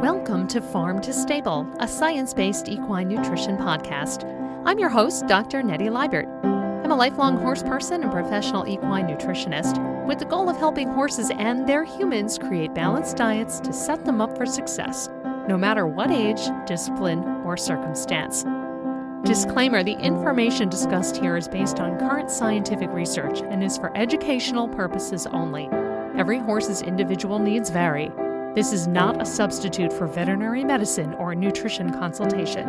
Welcome to Farm to Stable, a science-based equine nutrition podcast. I'm your host, Dr. Nettie Liebert. I'm a lifelong horse person and professional equine nutritionist with the goal of helping horses and their humans create balanced diets to set them up for success, no matter what age, discipline, or circumstance. Disclaimer, the information discussed here is based on current scientific research and is for educational purposes only. Every horse's individual needs vary. This is not a substitute for veterinary medicine or nutrition consultation.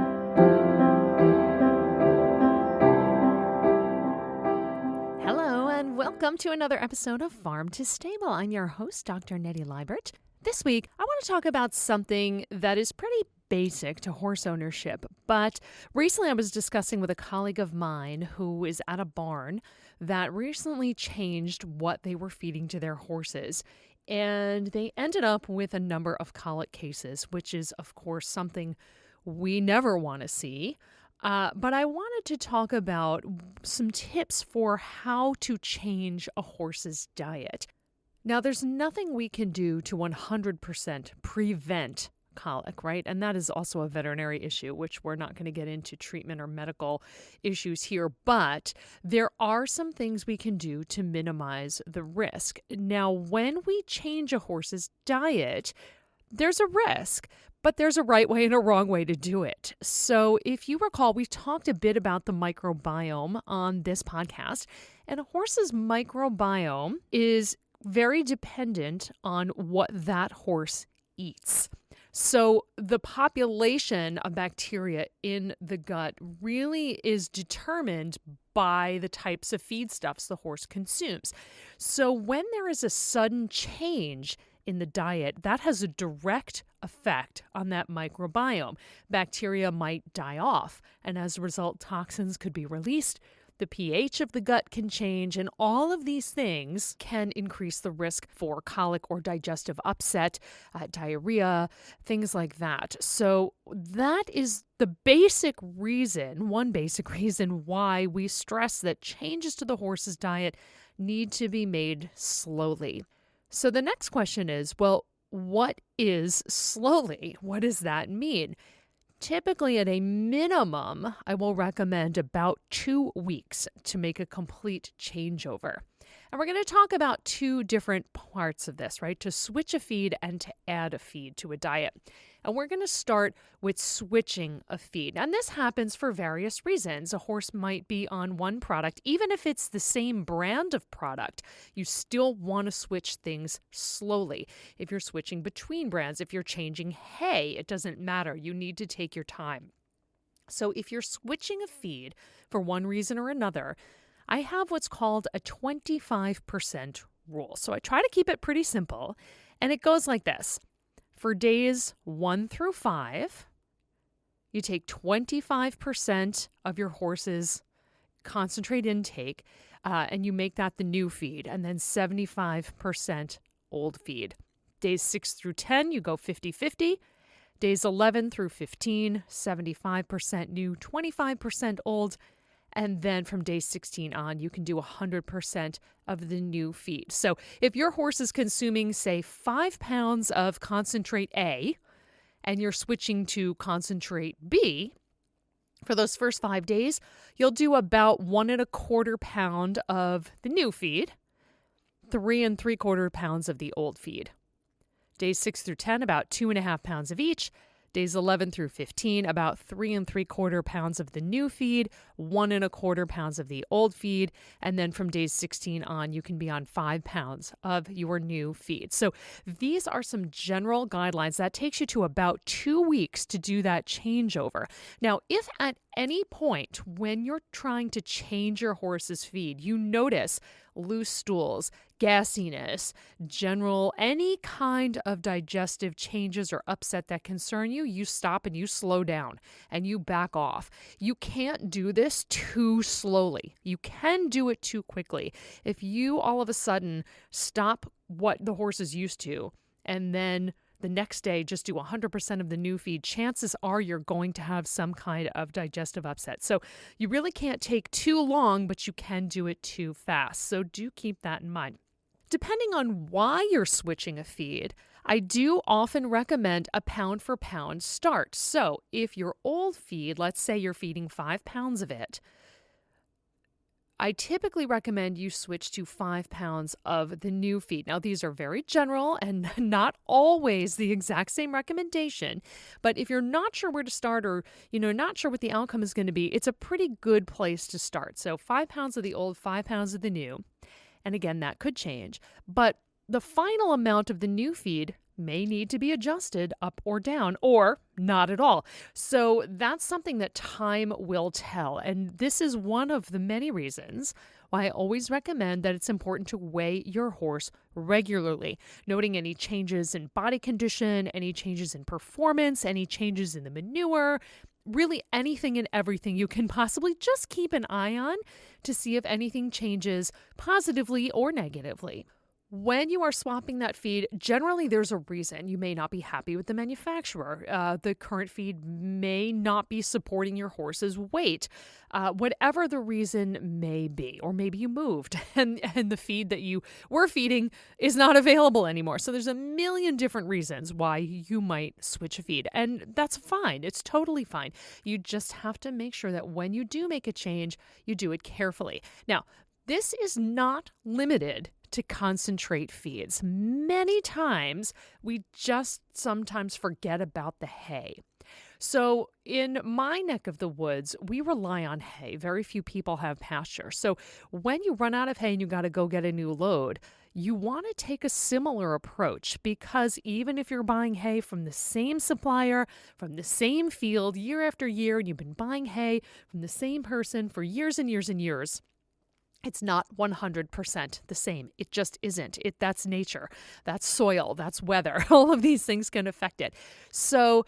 Hello, and welcome to another episode of Farm to Stable. I'm your host, Dr. Nettie Liebert. This week, I want to talk about something that is pretty basic to horse ownership, but recently I was discussing with a colleague of mine who is at a barn that recently changed what they were feeding to their horses. And they ended up with a number of colic cases, which is, of course, something we never want to see. But I wanted to talk about some tips for how to change a horse's diet. Now, there's nothing we can do to 100% prevent colic, right? And that is also a veterinary issue, which we're not going to get into treatment or medical issues here, but there are some things we can do to minimize the risk. Now, when we change a horse's diet, there's a risk, but there's a right way and a wrong way to do it. So if you recall, we talked a bit about the microbiome on this podcast, and a horse's microbiome is very dependent on what that horse eats. So the population of bacteria in the gut really is determined by the types of feedstuffs the horse consumes. So when there is a sudden change in the diet, that has a direct effect on that microbiome. Bacteria might die off, and as a result, toxins could be released. The pH of the gut can change, and all of these things can increase the risk for colic or digestive upset, diarrhea, things like that. So that is the basic reason, one basic reason why we stress that changes to the horse's diet need to be made slowly. So the next question is, well, what is slowly? What does that mean? Typically, at a minimum, I will recommend about 2 weeks to make a complete changeover. And we're going to talk about two different parts of this, right? To switch a feed and to add a feed to a diet. And we're going to start with switching a feed. And this happens for various reasons. A horse might be on one product, even if it's the same brand of product, you still want to switch things slowly. If you're switching between brands, if you're changing hay, it doesn't matter. You need to take your time. So if you're switching a feed for one reason or another, I have what's called a 25% rule. So I try to keep it pretty simple, and it goes like this. For days 1 through 5, you take 25% of your horse's concentrate intake, and you make that the new feed, and then 75% old feed. Days 6 through 10, you go 50-50. Days 11 through 15, 75% new, 25% old. And then from day 16 on, you can do 100% of the new feed. So if your horse is consuming, say, 5 pounds of concentrate A, and you're switching to concentrate B, for those first 5 days, you'll do about 1 1/4 pound of the new feed, 3 3/4 pounds of the old feed. Days 6 through 10, about 2.5 pounds of each. Days 11 through 15, about 3 3/4 pounds of the new feed, 1 1/4 pounds of the old feed, and then from days 16 on, you can be on 5 pounds of your new feed. So these are some general guidelines. That takes you to about 2 weeks to do that changeover. Now, if at any point when you're trying to change your horse's feed, you notice loose stools, gassiness, any kind of digestive changes or upset that concern you, you stop and you slow down and you back off. You can't do this too slowly. You can do it too quickly. If you all of a sudden stop what the horse is used to and then the next day just do 100% of the new feed, chances are you're going to have some kind of digestive upset. So you really can't take too long, but you can do it too fast. So do keep that in mind. Depending on why you're switching a feed, I do often recommend a pound for pound start. So if your old feed, let's say you're feeding 5 pounds of it, I typically recommend you switch to 5 pounds of the new feed. Now, these are very general and not always the exact same recommendation, but if you're not sure where to start or, not sure what the outcome is going to be, it's a pretty good place to start. So 5 pounds of the old, 5 pounds of the new. And again, that could change, but the final amount of the new feed may need to be adjusted up or down, or not at all. So that's something that time will tell. And this is one of the many reasons why I always recommend that it's important to weigh your horse regularly, noting any changes in body condition, any changes in performance, any changes in the manure, really anything and everything you can possibly just keep an eye on to see if anything changes positively or negatively. When you are swapping that feed, generally there's a reason. You may not be happy with the manufacturer. The current feed may not be supporting your horse's weight, whatever the reason may be. Or maybe you moved and the feed that you were feeding is not available anymore. So there's a million different reasons why you might switch a feed. And that's fine. It's totally fine. You just have to make sure that when you do make a change, you do it carefully. Now, this is not limited to concentrate feeds. Many times we just sometimes forget about the hay. So in my neck of the woods, we rely on hay. Very few people have pasture. So when you run out of hay and you got to go get a new load, you want to take a similar approach, because even if you're buying hay from the same supplier, from the same field year after year, and you've been buying hay from the same person for years and years and years, it's not 100% the same. It just isn't. That's nature. That's soil. That's weather. All of these things can affect it. So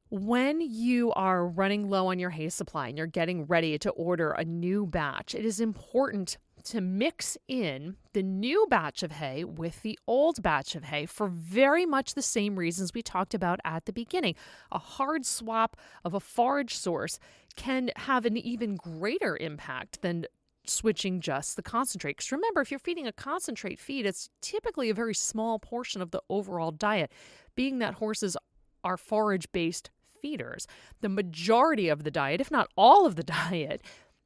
when you are running low on your hay supply and you're getting ready to order a new batch, it is important to mix in the new batch of hay with the old batch of hay for very much the same reasons we talked about at the beginning. A hard swap of a forage source can have an even greater impact than switching just the concentrate. Because remember, if you're feeding a concentrate feed, it's typically a very small portion of the overall diet, being that horses are forage-based feeders. The majority of the diet, if not all of the diet,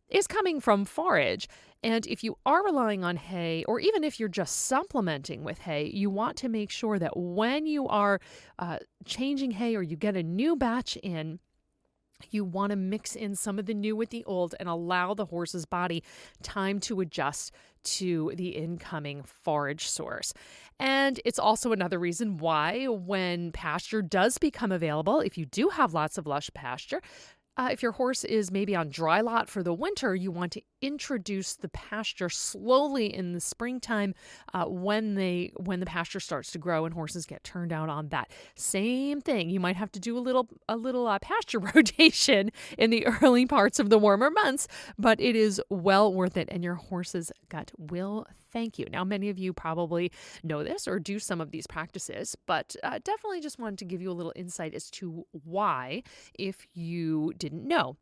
is coming from forage. And if you are relying on hay, or even if you're just supplementing with hay, you want to make sure that when you are changing hay or you get a new batch in, you want to mix in some of the new with the old and allow the horse's body time to adjust to the incoming forage source. And it's also another reason why when pasture does become available, if you do have lots of lush pasture, if your horse is maybe on dry lot for the winter, you want to introduce the pasture slowly in the springtime when the pasture starts to grow and horses get turned out on that. Same thing. You might have to do a little pasture rotation in the early parts of the warmer months, but it is well worth it, and your horse's gut will thank you. Now, many of you probably know this or do some of these practices, but definitely just wanted to give you a little insight as to why, if you didn't know.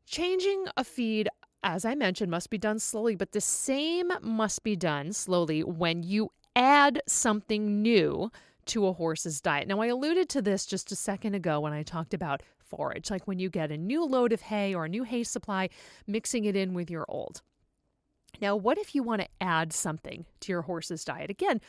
Changing a feed, as I mentioned, must be done slowly, but the same must be done slowly when you add something new to a horse's diet. Now, I alluded to this just a second ago when I talked about forage, like when you get a new load of hay or a new hay supply, mixing it in with your old. Now, what if you want to add something to your horse's diet? Again,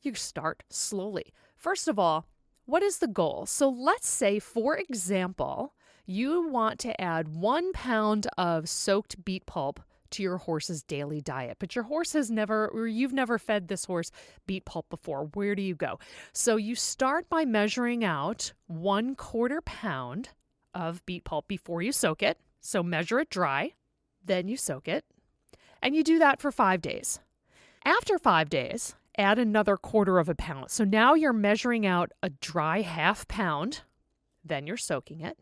you start slowly. First of all, what is the goal? So let's say, for example, you want to add 1 pound of soaked beet pulp to your horse's daily diet, but your horse has never, or you've never fed this horse beet pulp before. Where do you go? So you start by measuring out 1/4 pound of beet pulp before you soak it. So measure it dry, then you soak it. And you do that for 5 days. After 5 days, add another 1/4 pound. So now you're measuring out a dry 1/2 pound, then you're soaking it,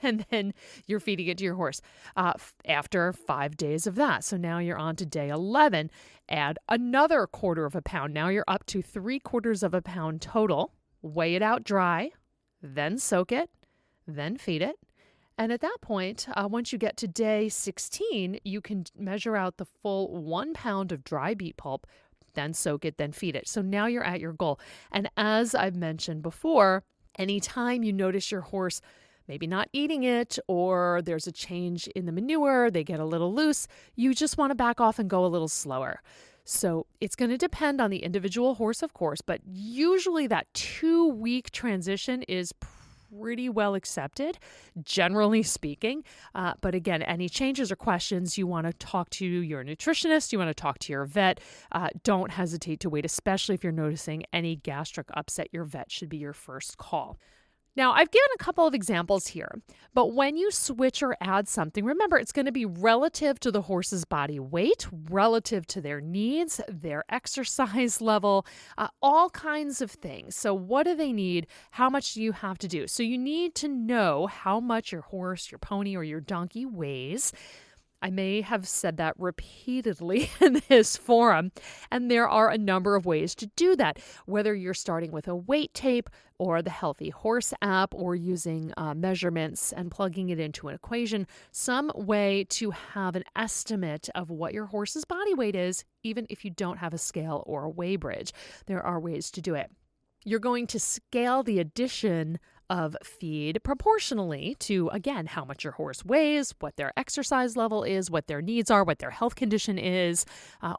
and then you're feeding it to your horse after 5 days of that. So now you're on to day 11. Add another 1/4 pound. Now you're up to 3/4 pound total. Weigh it out dry, then soak it, then feed it. And at that point, once you get to day 16, you can measure out the full 1 pound of dry beet pulp, then soak it, then feed it. So now you're at your goal. And as I've mentioned before, anytime you notice your horse maybe not eating it, or there's a change in the manure, they get a little loose, you just want to back off and go a little slower. So it's going to depend on the individual horse, of course, but usually that 2-week transition is pretty well accepted, generally speaking. But again, any changes or questions, you want to talk to your nutritionist, you want to talk to your vet. Don't hesitate to wait, especially if you're noticing any gastric upset. Your vet should be your first call. Now, I've given a couple of examples here, but when you switch or add something, remember it's going to be relative to the horse's body weight, relative to their needs, their exercise level, all kinds of things. So what do they need? How much do you have to do? So you need to know how much your horse, your pony, or your donkey weighs. I may have said that repeatedly in this forum, and there are a number of ways to do that, whether you're starting with a weight tape or the Healthy Horse app or using measurements and plugging it into an equation, some way to have an estimate of what your horse's body weight is, even if you don't have a scale or a weigh bridge. There are ways to do it. You're going to scale the addition of feed proportionally to, again, how much your horse weighs, what their exercise level is, what their needs are, what their health condition is,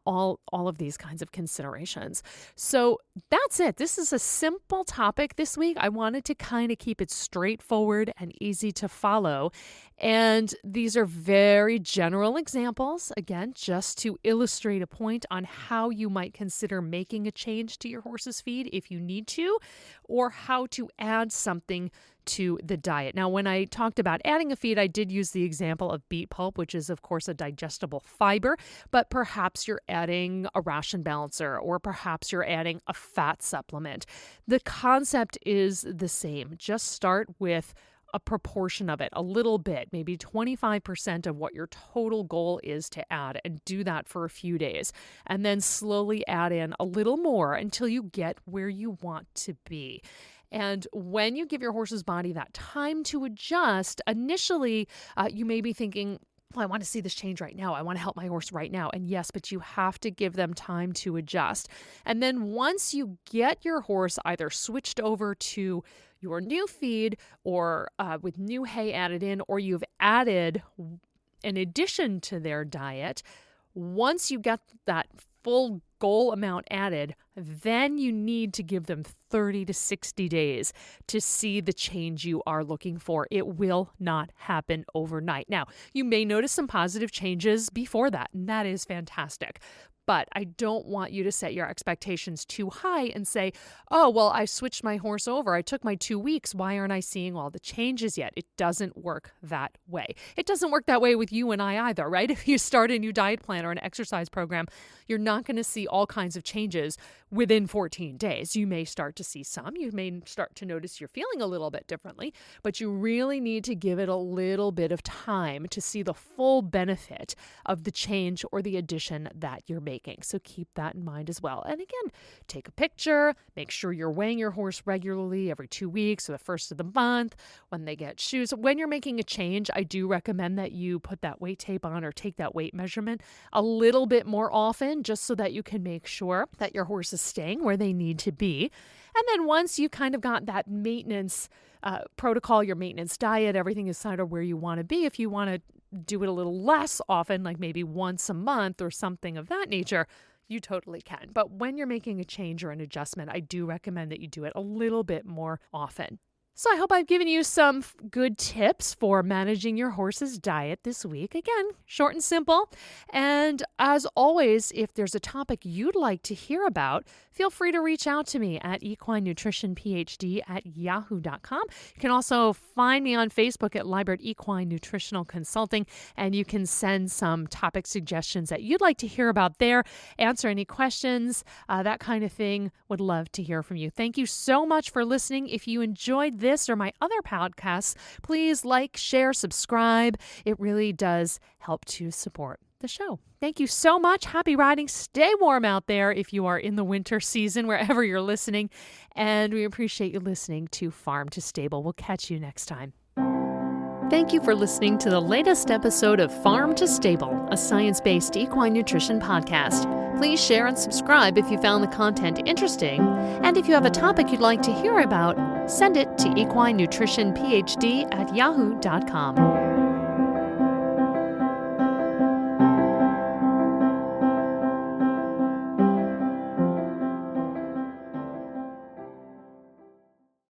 all of these kinds of considerations. So that's it. This is a simple topic this week. I wanted to kind of keep it straightforward and easy to follow. And these are very general examples, again, just to illustrate a point on how you might consider making a change to your horse's feed if you need to, or how to add something to the diet. Now, when I talked about adding a feed, I did use the example of beet pulp, which is, of course, a digestible fiber, but perhaps you're adding a ration balancer, or perhaps you're adding a fat supplement. The concept is the same. Just start with a proportion of it, a little bit, maybe 25% of what your total goal is to add, and do that for a few days. And then slowly add in a little more until you get where you want to be. And when you give your horse's body that time to adjust, initially you may be thinking, well, I want to see this change right now. I want to help my horse right now. And yes, but you have to give them time to adjust. And then once you get your horse either switched over to your new feed or with new hay added in, or you've added an addition to their diet, once you get that full goal amount added, then you need to give them 30 to 60 days to see the change you are looking for. It will not happen overnight. Now, you may notice some positive changes before that, and that is fantastic. But I don't want you to set your expectations too high and say, oh, well, I switched my horse over. I took my 2 weeks. Why aren't I seeing all the changes yet? It doesn't work that way. It doesn't work that way with you and I either, right? If you start a new diet plan or an exercise program, you're not going to see all kinds of changes within 14 days. You may start to see some. You may start to notice you're feeling a little bit differently, but you really need to give it a little bit of time to see the full benefit of the change or the addition that you're making. So keep that in mind as well. And again, take a picture, make sure you're weighing your horse regularly every 2 weeks or the first of the month when they get shoes. When you're making a change, I do recommend that you put that weight tape on or take that weight measurement a little bit more often, just so that you can make sure that your horse is staying where they need to be. And then once you kind of got that maintenance protocol, your maintenance diet, everything is sort of where you want to be. If you want to do it a little less often, like maybe once a month or something of that nature, you totally can. But when you're making a change or an adjustment, I do recommend that you do it a little bit more often. So I hope I've given you some good tips for managing your horse's diet this week. Again, short and simple. And as always, if there's a topic you'd like to hear about, feel free to reach out to me at equinenutritionphd@yahoo.com. You can also find me on Facebook at Liebert Equine Nutritional Consulting, and you can send some topic suggestions that you'd like to hear about there, answer any questions, that kind of thing. Would love to hear from you. Thank you so much for listening. If you enjoyed this or my other podcasts, please like, share, subscribe. It really does help to support the show. Thank you so much. Happy riding. Stay warm out there if you are in the winter season, wherever you're listening. And we appreciate you listening to Farm to Stable. We'll catch you next time. Thank you for listening to the latest episode of Farm to Stable, a science-based equine nutrition podcast. Please share and subscribe if you found the content interesting. And if you have a topic you'd like to hear about, send it to equinenutritionphd@yahoo.com.